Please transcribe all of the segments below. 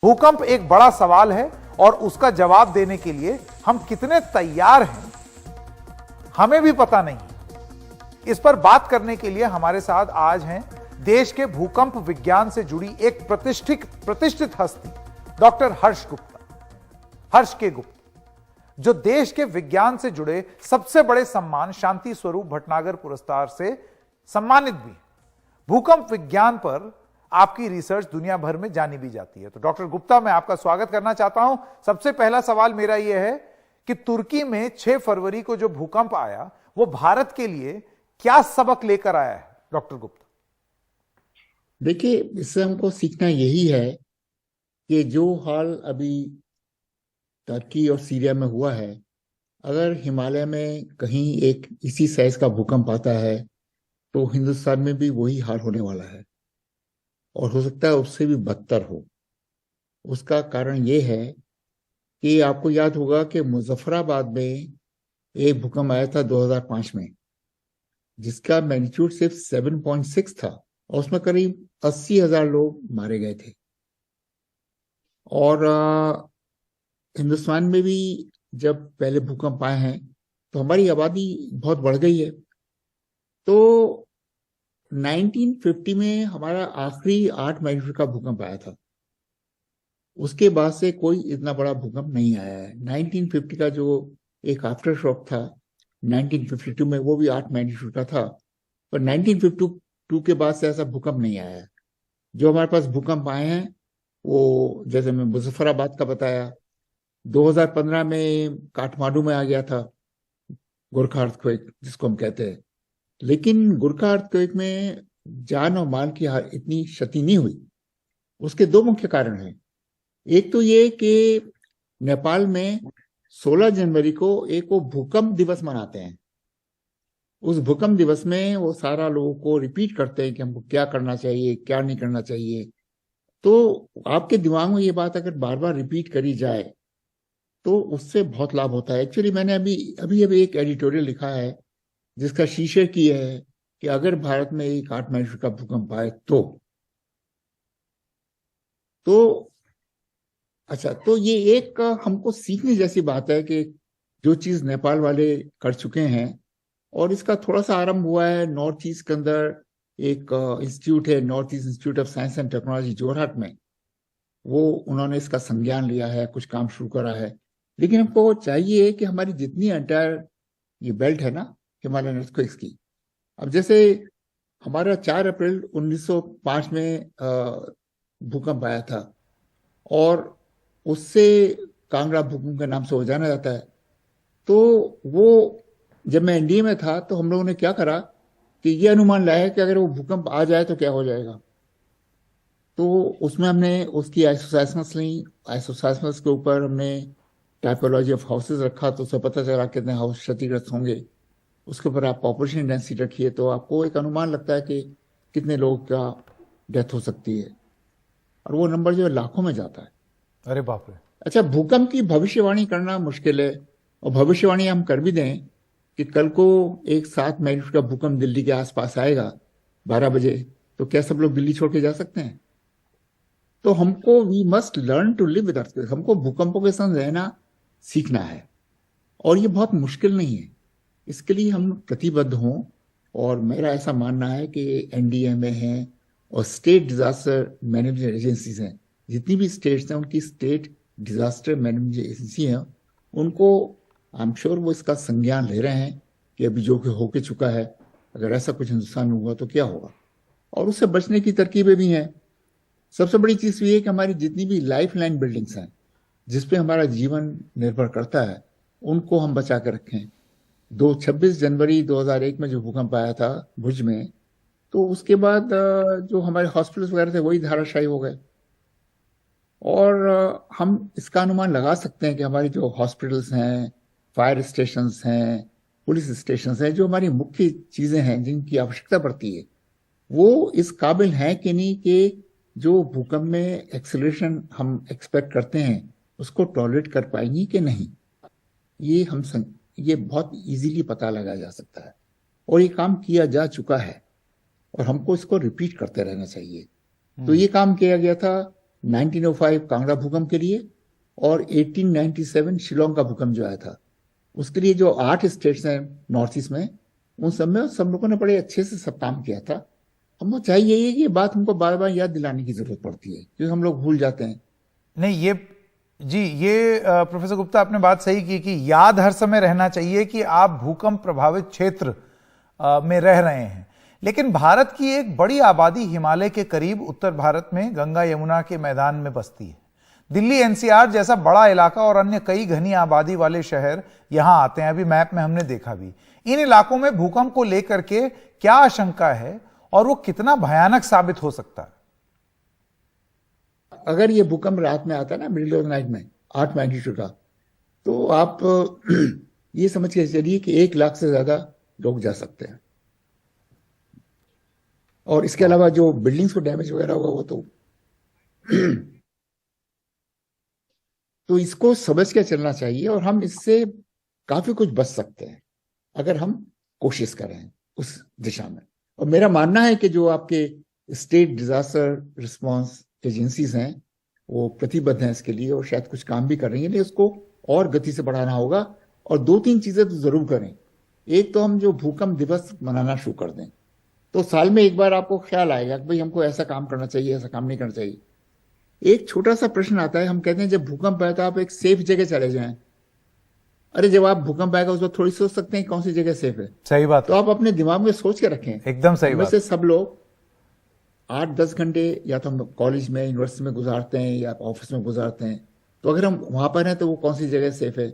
भूकंप एक बड़ा सवाल है और उसका जवाब देने के लिए हम कितने तैयार हैं हमें भी पता नहीं। इस पर बात करने के लिए हमारे साथ आज हैं देश के भूकंप विज्ञान से जुड़ी एक प्रतिष्ठित हस्ती डॉक्टर हर्ष के गुप्ता, जो देश के विज्ञान से जुड़े सबसे बड़े सम्मान शांति स्वरूप भटनागर पुरस्कार से सम्मानित भी। भूकंप विज्ञान पर आपकी रिसर्च दुनिया भर में जानी भी जाती है। तो डॉक्टर गुप्ता, मैं आपका स्वागत करना चाहता हूं। सबसे पहला सवाल मेरा यह है कि तुर्की में 6 फरवरी को जो भूकंप आया वो भारत के लिए क्या सबक लेकर आया है डॉक्टर गुप्ता? देखिए, इससे हमको सीखना यही है कि जो हाल अभी टर्की और सीरिया में हुआ है, अगर हिमालय में कहीं एक इसी साइज का भूकंप आता है तो हिंदुस्तान में भी वही हाल होने वाला है और हो सकता है उससे भी बदतर हो। उसका कारण ये है कि आपको याद होगा कि मुजफ्फराबाद में एक भूकंप आया था 2005 में, जिसका मैग्नीट्यूड सिर्फ 7.6 था और उसमें करीब 80,000 लोग मारे गए थे। और हिंदुस्तान में भी जब पहले भूकंप आए हैं तो हमारी आबादी बहुत बढ़ गई है। तो 1950 में हमारा आखिरी 8 मैग्नीट्यूड का भूकंप आया था। उसके बाद से कोई इतना बड़ा भूकंप नहीं आया है। 1950 का जो एक आफ्टर शॉक था 1952 में, वो भी 8 मैग्नीट्यूड का था, पर 1952 के बाद से ऐसा भूकंप नहीं आया है। जो हमारे पास भूकंप आए हैं वो, जैसे मैं मुजफ्फराबाद का बताया, 2015 में काठमांडू में आ गया था गोरखा अर्थक्वेक जिसको हम कहते हैं। लेकिन गोरखा अर्थक्वेक में जान और माल की इतनी क्षति नहीं हुई। उसके 2 मुख्य कारण हैं। एक तो ये कि नेपाल में 16 जनवरी को एक वो भूकंप दिवस मनाते हैं। उस भूकंप दिवस में वो सारा लोगों को रिपीट करते हैं कि हमको क्या करना चाहिए, क्या नहीं करना चाहिए। तो आपके दिमाग में ये बात अगर बार बार रिपीट करी जाए तो उससे बहुत लाभ होता है। एक्चुअली मैंने अभी एक एडिटोरियल लिखा है जिसका शीर्षक ये है कि अगर भारत में एक 8 मैग्नीट्यूड का भूकंप आए तो अच्छा, तो ये एक हमको सीखने जैसी बात है कि जो चीज नेपाल वाले कर चुके हैं, और इसका थोड़ा सा आरंभ हुआ है नॉर्थ ईस्ट के अंदर। एक इंस्टीट्यूट है, north east institute of science and technology Jorhat में, वो उन्होंने इसका संज्ञान लिया है, कुछ काम शुरू करा है। लेकिन हमको चाहिए कि हमारी जितनी एंटायर ये बेल्ट है ना हिमालयन अर्थक्वेक्स की, अब जैसे हमारा 4 अप्रैल 1905 में भूकंप आया था और उससे कांगड़ा भूकंप के नाम से वो जाना जाता है। तो वो जब मैं एनडीए में था तो हम लोगों ने क्या करा कि ये अनुमान लाया कि अगर वो भूकंप आ जाए तो क्या हो जाएगा। तो उसमें हमने उसकी आइसोसेismos ली। आइसोसेismos के ऊपर हमने टाइपोलॉजी ऑफ हाउसेज रखा, तो उसे पता चला कितने हाउस क्षतिग्रस्त होंगे। उसके ऊपर आप पॉपुलेशन डेंसिटी रखिए तो आपको एक अनुमान लगता है कि कितने लोगों का डेथ हो सकती है, और वो नंबर जो है लाखों में जाता है। अरे बाप रे! अच्छा, भूकंप की भविष्यवाणी करना मुश्किल है, और भविष्यवाणी हम कर भी दें कि कल को एक 7 मैग्नीट्यूड का भूकंप दिल्ली के आसपास आएगा 12 बजे, तो क्या सब लोग दिल्ली छोड़ के जा सकते हैं? तो हमको we must learn to live with earthquakes. हमको भूकंपों के साथ रहना सीखना है, और ये बहुत मुश्किल नहीं है। इसके लिए हम प्रतिबद्ध हों, और मेरा ऐसा मानना है कि एनडीएमए हैं और स्टेट डिजास्टर मैनेजमेंट एजेंसीज हैं, जितनी भी स्टेट्स हैं उनकी स्टेट डिजास्टर मैनेजमेंट एजेंसी हैं, उनको आई एम श्योर वो इसका संज्ञान ले रहे हैं कि अभी जो कि होके चुका है, अगर ऐसा कुछ हिंदुस्तान में हुआ तो क्या होगा, और उससे बचने की तरकीबें भी हैं। सबसे बड़ी चीज ये है कि हमारी जितनी भी लाइफ लाइन बिल्डिंग्स हैं जिसपे हमारा जीवन निर्भर करता है, उनको हम बचा कर रखें। 26 जनवरी 2001 में जो भूकंप आया था भुज में, तो उसके बाद जो हमारे हॉस्पिटल्स वगैरह थे वही धाराशायी हो गए। और हम इसका अनुमान लगा सकते हैं कि हमारी जो हॉस्पिटल्स हैं, फायर स्टेशंस हैं, पुलिस स्टेशंस हैं, जो हमारी मुख्य चीजें हैं जिनकी आवश्यकता पड़ती है, वो इस काबिल हैं कि नहीं कि जो भूकंप में एक्सेलरेशन हम एक्सपेक्ट करते हैं उसको टॉलरेट कर पाएंगी कि नहीं। ये बहुत इजीली पता लगाया जा सकता है, और ये काम किया जा चुका है, और हमको इसको रिपीट करते रहना चाहिए। तो ये काम किया गया था 1905 कांगड़ा भूकंप के लिए और 1897 शिलोंग का भूकंप जो आया था, उसके लिए जो 8 स्टेट्स हैं नॉर्थ ईस्ट में, उन सब में सब लोगों ने बड़े अच्छे से सब काम किया था। हम चाहिए यही है कि ये बात हमको बार बार याद दिलाने की जरूरत पड़ती है, क्योंकि हम लोग भूल जाते हैं। नहीं, ये प्रोफेसर गुप्ता आपने बात सही की कि याद हर समय रहना चाहिए कि आप भूकंप प्रभावित क्षेत्र में रह रहे हैं। लेकिन भारत की एक बड़ी आबादी हिमालय के करीब उत्तर भारत में गंगा यमुना के मैदान में बसती है। दिल्ली एनसीआर जैसा बड़ा इलाका और अन्य कई घनी आबादी वाले शहर यहां आते हैं, अभी मैप में हमने देखा भी। इन इलाकों में भूकंप को लेकर के क्या आशंका है और वो कितना भयानक साबित हो सकता है? अगर ये भूकंप रात में आता है ना, मिडिल ऑफ नाइट में 8 मैग्नीट्यूड का, तो आप ये समझ के चलिए कि 1 लाख से ज्यादा लोग जा सकते हैं। और इसके अलावा जो बिल्डिंग्स को डैमेज वगैरह होगा वो तो इसको समझ के चलना चाहिए, और हम इससे काफी कुछ बच सकते हैं अगर हम कोशिश करें उस दिशा में। और मेरा मानना है कि जो आपके स्टेट डिजास्टर रिस्पांस एजेंसीज हैं वो प्रतिबद्ध हैं इसके लिए, और शायद कुछ काम भी कर रही हैं, लेकिन उसको और गति से बढ़ाना होगा। और 2-3 चीजें तो जरूर करें। एक तो हम जो भूकंप दिवस मनाना शुरू कर दें, तो साल में एक बार आपको ख्याल आएगा कि भाई हमको ऐसा काम करना चाहिए, ऐसा काम नहीं करना चाहिए। एक छोटा सा प्रश्न आता है, हम कहते हैं जब भूकंप आए तो आप एक सेफ जगह चले जाएं। अरे जब आप भूकंप आएगा उस वक्त थोड़ी सोच सकते हैं कौन सी जगह सेफ है? सही बात। तो आप अपने दिमाग में सोच के रखें। एकदम सही बात। से सब लोग 8-10 घंटे या तो हम कॉलेज में, यूनिवर्सिटी में गुजारते हैं या ऑफिस में गुजारते हैं, तो अगर हम वहां पर हैं तो वो कौन सी जगह सेफ है?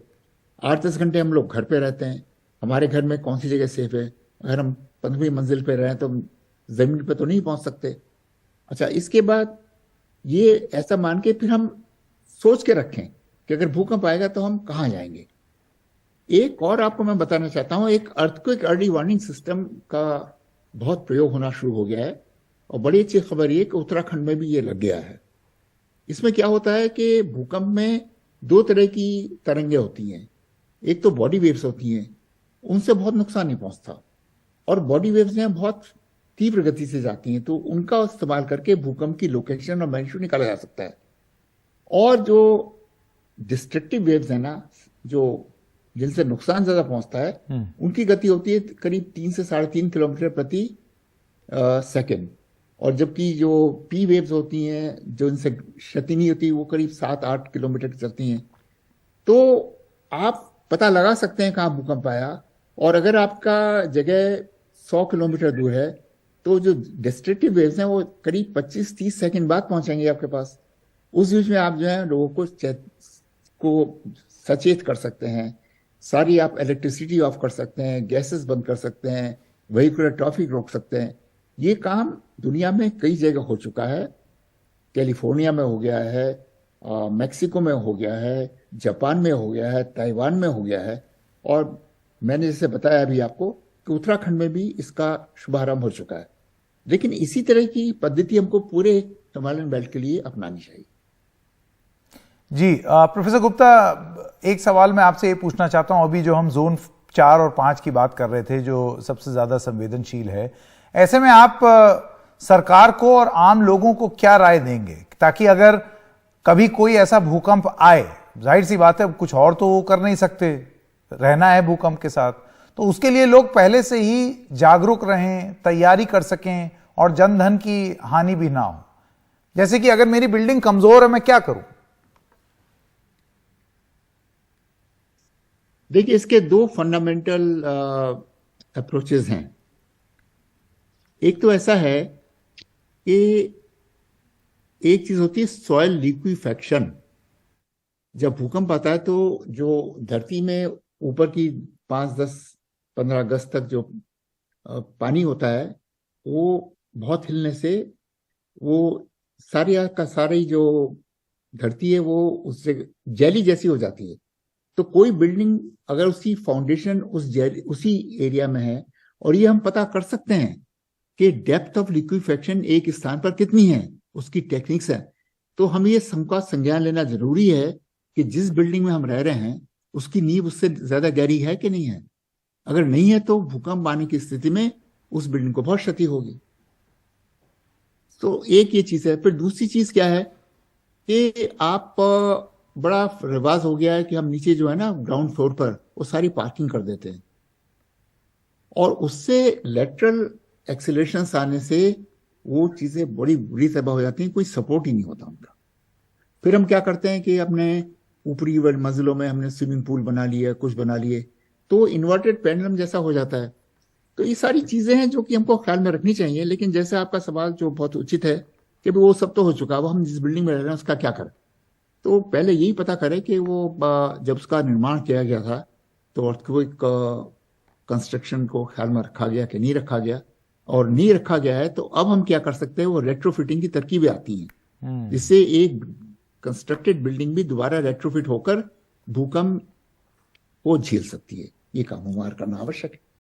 8-10 घंटे हम लोग घर पे रहते हैं, हमारे घर में कौन सी जगह सेफ है? अगर हम 15वीं मंजिल पे रहें तो जमीन पे तो नहीं पहुंच सकते। अच्छा, इसके बाद ये ऐसा मान के फिर हम सोच के रखें कि अगर भूकंप आएगा तो हम कहाँ जाएंगे। एक और आपको मैं बताना चाहता हूं, एक अर्थक्वेक अर्ली वार्निंग सिस्टम का बहुत प्रयोग होना शुरू हो गया है, और बड़ी अच्छी खबर ये कि उत्तराखंड में भी ये लग गया है। इसमें क्या होता है कि भूकंप में 2 तरह की तरंगें होती हैं। एक तो बॉडी वेव्स होती हैं, उनसे बहुत नुकसान नहीं पहुंचता, और बॉडी वेव्स हैं बहुत तीव्र गति से जाती हैं, तो उनका इस्तेमाल करके भूकंप की लोकेशन और मैग्नीट्यूड निकाला जा सकता है। और जो डिस्ट्रक्टिव वेव्स है ना, जो जिनसे नुकसान ज्यादा पहुंचता है, उनकी गति होती है करीब 3 से 3.5 किलोमीटर प्रति सेकेंड। और जबकि जो पी वेव्स होती हैं जो इनसे क्षति नहीं होती, वो करीब 7-8 किलोमीटर चलती हैं। तो आप पता लगा सकते हैं कहाँ भूकंप आया, और अगर आपका जगह 100 किलोमीटर दूर है तो जो डिस्ट्रक्टिव वेव्स हैं वो करीब 25-30 सेकंड बाद पहुंचेंगे आपके पास। उस बीच में आप जो है लोगों को सचेत कर सकते हैं, सारी आप इलेक्ट्रिसिटी ऑफ कर सकते हैं, गैसेस बंद कर सकते हैं, व्हीकलर ट्रैफिक रोक सकते हैं। ये काम दुनिया में कई जगह हो चुका है। कैलिफोर्निया में हो गया है, मेक्सिको में हो गया है, जापान में हो गया है, ताइवान में हो गया है, और मैंने जैसे बताया अभी आपको कि उत्तराखंड में भी इसका शुभारंभ हो चुका है। लेकिन इसी तरह की पद्धति हमको पूरे हिमालयन बेल्ट के लिए अपनानी चाहिए। जी प्रोफेसर गुप्ता, एक सवाल मैं आपसे ये पूछना चाहता हूं, अभी जो हम जोन 4 और 5 की बात कर रहे थे जो सबसे ज्यादा संवेदनशील है, ऐसे में आप सरकार को और आम लोगों को क्या राय देंगे ताकि अगर कभी कोई ऐसा भूकंप आए, जाहिर सी बात है कुछ और तो वो कर नहीं सकते, रहना है भूकंप के साथ, तो उसके लिए लोग पहले से ही जागरूक रहें, तैयारी कर सकें और जन धन की हानि भी ना हो? जैसे कि अगर मेरी बिल्डिंग कमजोर है, मैं क्या करूं? देखिए, इसके 2 फंडामेंटल अप्रोचेस हैं। एक तो ऐसा है कि एक चीज होती है सॉइल लिक्विफेक्शन। जब भूकंप आता है तो जो धरती में ऊपर की 5-10-15 गज तक जो पानी होता है वो बहुत हिलने से वो सारी जो धरती है वो उससे जेली जैसी हो जाती है। तो कोई बिल्डिंग अगर उसकी फाउंडेशन उसी एरिया में है, और ये हम पता कर सकते हैं कि डेप्थ ऑफ लिक्विफेक्शन एक स्थान पर कितनी है, उसकी टेक्निक्स है, तो हम ये सबका संज्ञान लेना जरूरी है कि जिस बिल्डिंग में हम रह रहे हैं उसकी नींव उससे ज्यादा गहरी है कि नहीं है। अगर नहीं है तो भूकंप आने की स्थिति में उस बिल्डिंग को बहुत क्षति होगी। तो एक ये चीज है। फिर दूसरी चीज क्या है कि आप बड़ा रिवाज हो गया है कि हम नीचे जो है ना ग्राउंड फ्लोर पर वो सारी पार्किंग कर देते हैं, और उससे लेटरल एक्सीलरेशंस आने से वो चीजें बड़ी बुरी तरह हो जाती हैं, कोई सपोर्ट ही नहीं होता उनका। फिर हम क्या करते हैं कि अपने ऊपरी मंजिलों में हमने स्विमिंग पूल बना लिया, कुछ बना लिए, तो इन्वर्टेड पेंडुलम जैसा हो जाता है। तो ये सारी चीजें हैं जो कि हमको ख्याल में रखनी चाहिए। लेकिन जैसे आपका सवाल जो बहुत उचित है कि वो सब तो हो चुका, वो हम जिस बिल्डिंग में रह रहे हैं उसका क्या करें, तो पहले यही पता करें कि वो जब उसका निर्माण किया गया था तो अर्थक्वेक कंस्ट्रक्शन को ख्याल में रखा गया कि नहीं रखा गया, और नहीं रखा गया है तो अब हम क्या कर सकते हैं, वो रेट्रोफिटिंग की तरकीबें आती हैं जिससे एक कंस्ट्रक्टेड बिल्डिंग भी दोबारा रेट्रोफिट होकर भूकंप को झेल सकती है। ये काम हमारा करना आवश्यक है।